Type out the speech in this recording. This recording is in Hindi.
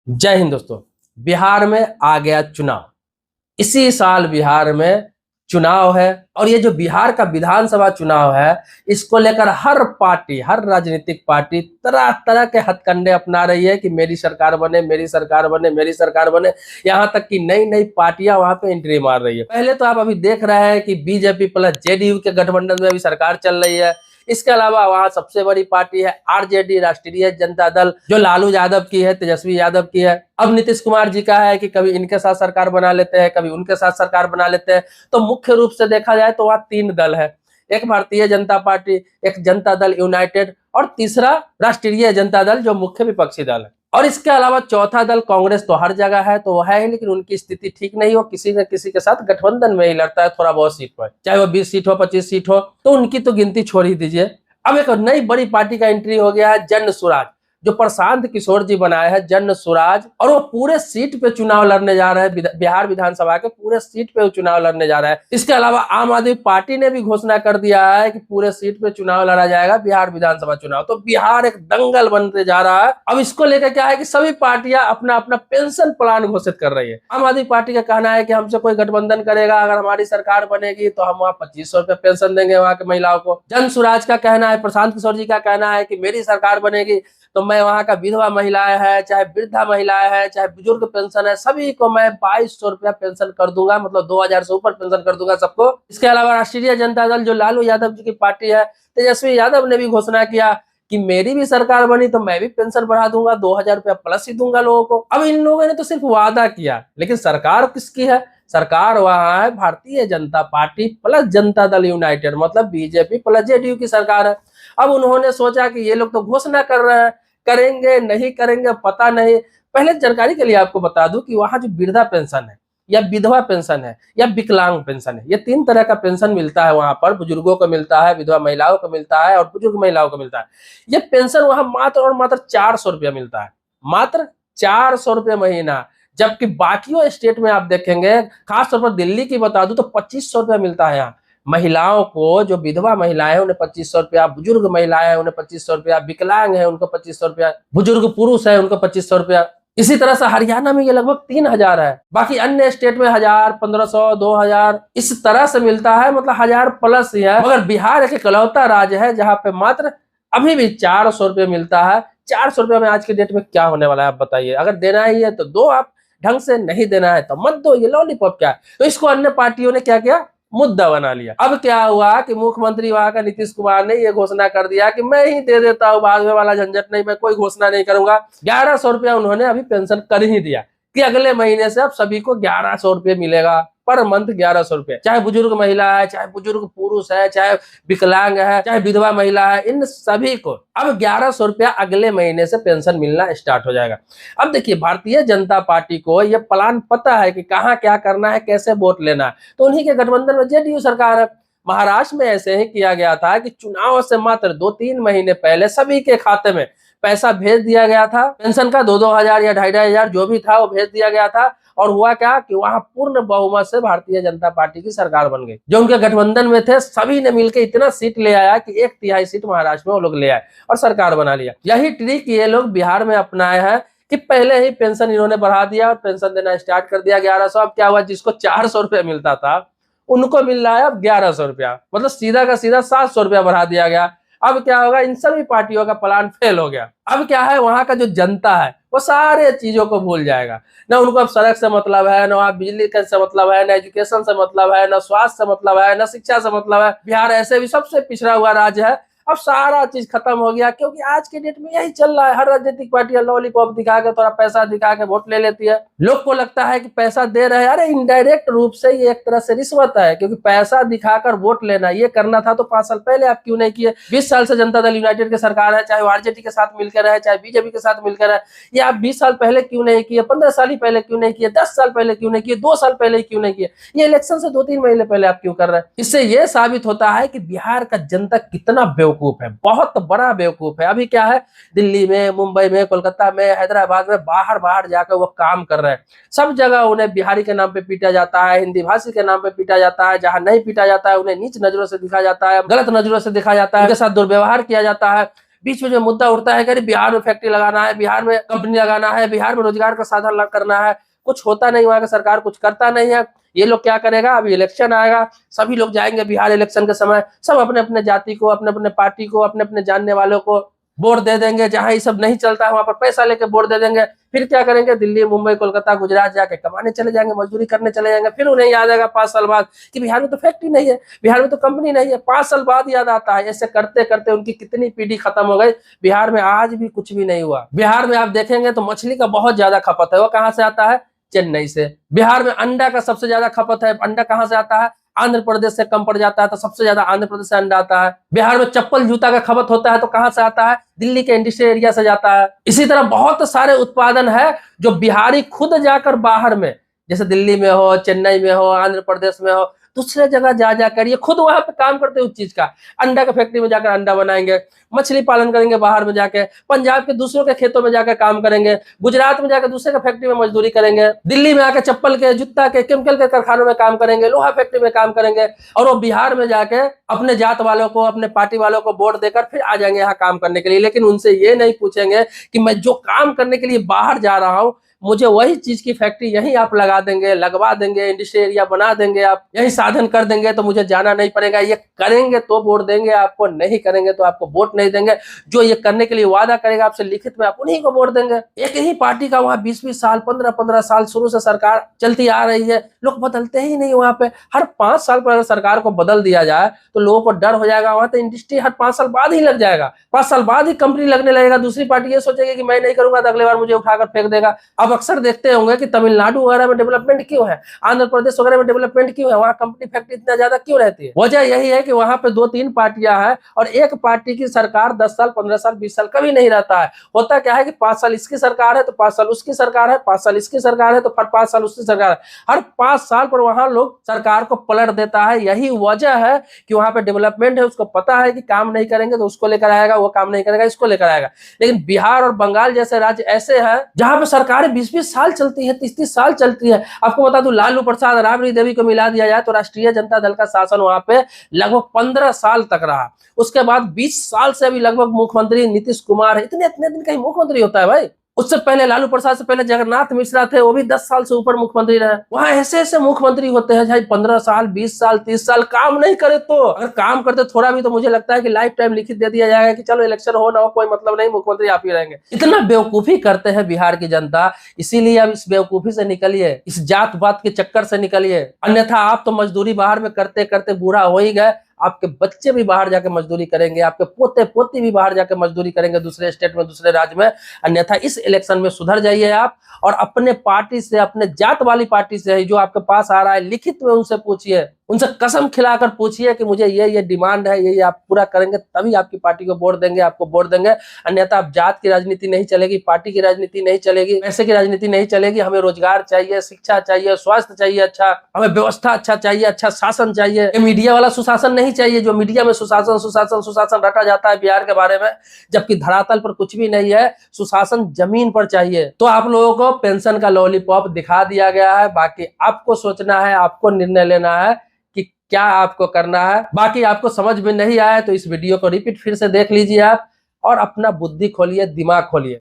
जय हिंद दोस्तों। बिहार में आ गया चुनाव। इसी साल बिहार में चुनाव है और ये जो बिहार का विधानसभा चुनाव है, इसको लेकर हर पार्टी, हर राजनीतिक पार्टी तरह तरह के हथकंडे अपना रही है कि मेरी सरकार बने, मेरी सरकार बने, मेरी सरकार बने। यहां तक कि नई नई पार्टियां वहां पे एंट्री मार रही है। पहले तो आप अभी देख रहे हैं कि बीजेपी प्लस जेडीयू के गठबंधन में अभी सरकार चल रही है। इसके अलावा वहां सबसे बड़ी पार्टी है आरजेडी, राष्ट्रीय जनता दल, जो लालू यादव की है, तेजस्वी यादव की है। अब नीतीश कुमार जी का है कि कभी इनके साथ सरकार बना लेते हैं, कभी उनके साथ सरकार बना लेते हैं। तो मुख्य रूप से देखा जाए तो वहां तीन दल है, एक भारतीय जनता पार्टी, एक जनता दल यूनाइटेड और तीसरा राष्ट्रीय जनता दल जो मुख्य विपक्षी दल है। और इसके अलावा चौथा दल कांग्रेस तो हर जगह है, तो वह है, लेकिन उनकी स्थिति ठीक नहीं हो, किसी न किसी के साथ गठबंधन में ही लड़ता है थोड़ा बहुत सीट पर, चाहे वो 20 सीट हो, 25 सीट हो, तो उनकी तो गिनती छोड़ ही दीजिए। अब एक नई बड़ी पार्टी का एंट्री हो गया है, जन स्वराज, जो प्रशांत किशोर जी बनाए हैं, जन स्वराज। और वो पूरे सीट पे चुनाव लड़ने जा रहे हैं, बिहार विधानसभा के पूरे सीट पे चुनाव लड़ने जा रहा है। इसके अलावा आम आदमी पार्टी ने भी घोषणा कर दिया है कि पूरे सीट पे चुनाव लड़ा जाएगा, बिहार विधानसभा चुनाव। तो बिहार एक दंगल बनते जा रहा है। अब इसको लेकर क्या है कि सभी पार्टियां अपना अपना पेंशन प्लान घोषित कर रही है। आम आदमी पार्टी का कहना है कि हमसे कोई गठबंधन करेगा, अगर हमारी सरकार बनेगी तो हम वहां 2500 रुपए पेंशन देंगे वहां के महिलाओं को। जन स्वराज का कहना है, प्रशांत किशोर जी का कहना है कि मेरी सरकार बनेगी तो मैं वहां का विधवा महिलाएं है, चाहे वृद्धा महिलाएं है, चाहे बुजुर्ग पेंशन है, सभी को मैं 2200 रुपया पेंशन कर दूंगा, मतलब 2000 से ऊपर पेंशन कर दूंगा सबको। इसके अलावा राष्ट्रीय जनता दल, जो लालू यादव जी की पार्टी है, तेजस्वी यादव ने भी घोषणा किया कि मेरी भी सरकार बनी तो मैं भी पेंशन बढ़ा दूंगा, 2000 रुपया प्लस ही दूंगा लोगों को। अब इन लोगों ने तो सिर्फ वादा किया, लेकिन सरकार किसकी है? सरकार वहां है Bharatiya Janata party plus Janata Dal United, मतलब बीजेपी प्लस जेडीयू की सरकार है। अब उन्होंने सोचा कि ये लोग तो घोषणा कर रहे हैं, करेंगे नहीं करेंगे पता नहीं। पहले जानकारी के लिए आपको बता दूं कि वहां जो वृद्धा पेंशन है, या विधवा पेंशन है, या विकलांग पेंशन है, ये तीन तरह का पेंशन मिलता है वहां पर। बुजुर्गों को मिलता है, विधवा महिलाओं को मिलता है और बुजुर्ग महिलाओं को मिलता है। ये पेंशन वहां मात्र और मात्र 400 रुपया मिलता है, मात्र 400 रुपया महीना। जबकि बाकियों स्टेट में आप देखेंगे, खासतौर पर दिल्ली की बता दूं तो 2500 रुपया मिलता है यहाँ महिलाओं को। जो विधवा महिलाएं हैं उन्हें 2500 रुपया, बुजुर्ग महिलाएं हैं उन्हें 2500 रुपया, विकलांग है उनको 2500 रुपया, बुजुर्ग पुरुष है उनको 2500 रुपया। इसी तरह से हरियाणा में ये लगभग 3000 है। बाकी अन्य स्टेट में 1000, 1500, 2000 इस तरह से मिलता है, मतलब 1000 प्लस ही है। मगर बिहार एक इकलौता राज्य है जहां पे मात्र अभी भी 400 रुपये मिलता है। 400 रुपये में आज के डेट में क्या होने वाला है आप बताइए? अगर देना ही है तो दो, आप ढंग से नहीं देना है तो मत दो। ये लॉलीपॉप क्या है? तो इसको अन्य पार्टियों ने क्या किया, मुद्दा बना लिया। अब क्या हुआ कि मुख्यमंत्री वहां का नीतीश कुमार ने ये घोषणा कर दिया कि मैं ही दे देता हूं, बाद में वाला झंझट नहीं, मैं कोई घोषणा नहीं करूंगा। 1100 रुपया उन्होंने अभी पेंशन कर ही दिया कि अगले महीने से अब सभी को 1100 रुपये मिलेगा, पर मंथ 1100 रुपये। चाहे बुजुर्ग महिला है, चाहे बुजुर्ग पुरुष है, चाहे विकलांग है, चाहे विधवा महिला है, इन सभी को अब 1100 रुपया अगले महीने से पेंशन मिलना स्टार्ट हो जाएगा। अब देखिए, भारतीय जनता पार्टी को यह प्लान पता है कि कहाँ क्या करना है, कैसे वोट लेना है। तो उन्हीं के गठबंधन में जेडीयू सरकार है। महाराष्ट्र में ऐसे ही किया गया था कि चुनाव से मात्र 2-3 महीने पहले सभी के खाते में पैसा भेज दिया गया था, पेंशन का 2-2 हजार या 2,500 हजार जो भी था वो भेज दिया गया था। और हुआ क्या कि वहां पूर्ण बहुमत से भारतीय जनता पार्टी की सरकार बन गई। जो उनके गठबंधन में थे सभी ने मिलकर इतना सीट ले आया कि 1/3 सीट महाराष्ट्र में वो लोग ले आए और सरकार बना लिया। यही ट्रिक ये लोग बिहार में अपनाए हैं कि पहले ही पेंशन इन्होंने बढ़ा दिया और पेंशन देना स्टार्ट कर दिया 1100। अब क्या हुआ, जिसको 400 रुपया मिलता था उनको मिल रहा है अब 1100 रुपया, मतलब सीधा का सीधा 700 रुपया बढ़ा दिया गया। अब क्या होगा, इन सभी पार्टियों का प्लान फेल हो गया। अब क्या है, वहां का जो जनता है वो सारे चीजों को भूल जाएगा। ना उनको अब सड़क से मतलब है, ना बिजली से मतलब है, ना एजुकेशन से मतलब है, ना स्वास्थ्य से मतलब है, ना शिक्षा से मतलब है। बिहार ऐसे भी सबसे पिछड़ा हुआ राज्य है। अब सारा चीज खत्म हो गया, क्योंकि आज के डेट में यही चल रहा है। हर राजनीतिक पार्टी लॉलीपॉप दिखा के, थोड़ा पैसा दिखा के वोट ले लेती है। लोग को लगता है कि पैसा दे रहे हैं, अरे इनडायरेक्ट रूप से ये एक तरह से रिश्वत है, क्योंकि पैसा दिखाकर वोट लेना ये करना था तो 5 साल पहले आप क्यों नहीं किए? 20 साल से जनता दल यूनाइटेड की सरकार है, चाहे आरजेडी के साथ मिलकर रहे, चाहे बीजेपी के साथ मिलकर रहे, ये आप 20 साल पहले क्यों नहीं किए? 15 साल ही पहले क्यों नहीं किए? 10 साल पहले क्यों नहीं किए? 2 साल पहले क्यों नहीं किए? ये इलेक्शन से 2-3 महीने पहले आप क्यों कर रहे हैं? इससे ये साबित होता है कि बिहार का जनता कितना बेवकूफ है, बहुत बड़ा बेवकूफ है। अभी क्या है, दिल्ली में, मुंबई में, कोलकाता में, हैदराबाद में बाहर बाहर जाकर वो काम कर रहे हैं। सब जगह उन्हें बिहारी के नाम पे पीटा जाता है, हिंदी भाषी के नाम पे पीटा जाता है। जहां नहीं पीटा जाता है उन्हें नीच नजरों से दिखा जाता है, गलत नजरों से दिखा जाता है, उनके साथ दुर्व्यवहार किया जाता है। बीच में जो मुद्दा उठता है कि बिहार में फैक्ट्री लगाना है, बिहार में कंपनी लगाना है, बिहार में रोजगार का साधन करना है, कुछ होता नहीं, वहां का सरकार कुछ करता नहीं है। ये लोग क्या करेगा, अभी इलेक्शन आएगा, सभी लोग जाएंगे बिहार इलेक्शन के समय, सब अपने अपने जाति को, अपने अपने पार्टी को, अपने अपने जानने वालों को वोट दे देंगे। जहां ये सब नहीं चलता है वहां पर पैसा लेके वोट दे देंगे। फिर क्या करेंगे, दिल्ली, मुंबई, कोलकाता, गुजरात जाके कमाने चले जाएंगे, मजदूरी करने चले जाएंगे। फिर उन्हें याद आएगा 5 साल बाद कि बिहार में तो फैक्ट्री नहीं है, बिहार में तो कंपनी नहीं है। 5 साल बाद याद आता है। ऐसे करते करते उनकी कितनी पीढ़ी खत्म हो गई। बिहार में आज भी कुछ भी नहीं हुआ। बिहार में आप देखेंगे तो मछली का बहुत ज्यादा खपत है। वो कहां से आता है, चेन्नई से। बिहार में अंडा का सबसे ज्यादा खपत है। अंडा कहां से आता है, आंध्र प्रदेश से कम पड़ जाता है, तो सबसे ज्यादा आंध्र प्रदेश से अंडा आता है। बिहार में चप्पल जूता का खपत होता है, तो कहां से आता है, दिल्ली के इंडस्ट्रियल एरिया से जाता है। इसी तरह बहुत सारे उत्पादन है जो बिहारी खुद जाकर बाहर में, जैसे दिल्ली में हो, चेन्नई में हो, आंध्र प्रदेश में हो, दूसरे जगह जा जाकर ये खुद वहां पे काम करते हैं उस चीज का। अंडा का फैक्ट्री में जाकर अंडा बनाएंगे, मछली पालन करेंगे बाहर में जाके, पंजाब के दूसरों के खेतों में जाकर काम करेंगे, गुजरात में जाकर दूसरे के फैक्ट्री में मजदूरी करेंगे, दिल्ली में आकर चप्पल के, जूता के, केमिकल के कारखानों में काम करेंगे, लोहा फैक्ट्री में काम करेंगे। और वो बिहार में जाके अपने जात वालों को, अपने पार्टी वालों को वोट देकर फिर आ जाएंगे यहाँ काम करने के लिए। लेकिन उनसे ये नहीं पूछेंगे कि मैं जो काम करने के लिए बाहर जा रहा हूँ, मुझे वही चीज की फैक्ट्री यहीं आप लगा देंगे, लगवा देंगे, इंडस्ट्रियल एरिया बना देंगे, आप यही साधन कर देंगे तो मुझे जाना नहीं पड़ेगा। ये करेंगे तो वोट देंगे आपको, नहीं करेंगे तो आपको वोट नहीं देंगे। जो ये करने के लिए वादा करेगा आपसे लिखित में, आप उन्हीं को वोट देंगे। एक ही पार्टी का वहां 20-20 साल, 15-15 साल शुरू से सरकार चलती आ रही है, लोग बदलते ही नहीं। वहां पे हर 5 साल पर अगर सरकार को बदल दिया जाए तो लोगों को डर हो जाएगा। वहां तो इंडस्ट्री हर 5 साल बाद ही लग जाएगा, 5 साल बाद ही कंपनी लगने लगेगा। दूसरी पार्टी ये सोचेगी कि मैं नहीं करूंगा तो अगले बार मुझे उठाकर फेंक देगा। अब अक्सर देखते होंगे कि तमिलनाडु वगैरह में डेवलपमेंट क्यों है, आंध्र प्रदेश वगैरह में डेवलपमेंट क्यों है, वहां कंपनी फैक्ट्री इतना ज्यादा क्यों रहती है? वजह यही है कि वहां पे 2-3 पार्टियां हैं और एक पार्टी की सरकार 10 साल, 15 साल, 20 साल कभी नहीं रहता है। होता क्या है कि 5 साल इसकी सरकार है तो 5 साल उसकी सरकार है, 5 साल इसकी सरकार है तो फिर 5 साल उसकी सरकार है। हर 5 साल पर वहां लोग सरकार को पलट देता है। यही वजह है कि वहां पे डेवलपमेंट है। उसको पता है कि काम नहीं करेंगे तो उसको लेकर आएगा, वो काम नहीं करेगा इसको लेकर आएगा। लेकिन बिहार और बंगाल जैसे राज्य ऐसे हैं जहां पे सरकारें 20-20 साल चलती है, 30-30 साल चलती है। आपको बता दूं, लालू प्रसाद, राबड़ी देवी को मिला दिया जाए तो राष्ट्रीय जनता दल का शासन वहां पे लगभग 15 साल तक रहा। उसके बाद 20 साल से अभी लगभग मुख्यमंत्री नीतीश कुमार है। इतने इतने दिन का ही मुख्यमंत्री होता है भाई। उससे पहले लालू प्रसाद से पहले जगन्नाथ मिश्रा थे, वो भी 10 साल से ऊपर मुख्यमंत्री रहे। वहां ऐसे ऐसे मुख्यमंत्री होते हैं चाहे 15 साल, 20 साल, 30 साल काम नहीं करे, तो अगर काम करते थोड़ा भी तो मुझे लगता है कि लाइफ टाइम लिखित दे दिया जाएगा कि चलो इलेक्शन हो ना हो कोई मतलब नहीं, मुख्यमंत्री आप ही रहेंगे। इतना बेवकूफी करते हैं बिहार की जनता। इसीलिए अब इस बेवकूफी से निकलिए, इस जात पात के चक्कर से निकलिए, अन्यथा आप तो मजदूरी बाहर में करते करते बूढ़ा हो ही गए। आपके बच्चे भी बाहर जाके मजदूरी करेंगे, आपके पोते पोती भी बाहर जाके मजदूरी करेंगे दूसरे स्टेट में, दूसरे राज्य में। अन्यथा इस इलेक्शन में सुधर जाइए आप और अपने पार्टी से, अपने जात वाली पार्टी से जो आपके पास आ रहा है, लिखित में उनसे पूछिए, उनसे कसम खिलाकर पूछिए कि मुझे ये डिमांड है, ये आप पूरा करेंगे तभी आपकी पार्टी को वोट देंगे, आपको वोट देंगे। अन्यथा आप जात की राजनीति नहीं चलेगी, पार्टी की राजनीति नहीं चलेगी, पैसे की राजनीति नहीं चलेगी। हमें रोजगार चाहिए, शिक्षा चाहिए, स्वास्थ्य चाहिए, अच्छा हमें व्यवस्था अच्छा चाहिए, अच्छा शासन चाहिए। मीडिया वाला सुशासन नहीं चाहिए जो मीडिया में सुशासन सुशासन सुशासन रटा जाता है बिहार के बारे में, जबकि धरातल पर कुछ भी नहीं है। सुशासन जमीन पर चाहिए। तो आप लोगों को पेंशन का लॉलीपॉप दिखा दिया गया है। बाकी आपको सोचना है, आपको निर्णय लेना है कि क्या आपको करना है। बाकी आपको समझ में नहीं आया तो इस वीडियो को रिपीट फिर से देख लीजिए आप और अपना बुद्धि खोलिए, दिमाग खोलिए।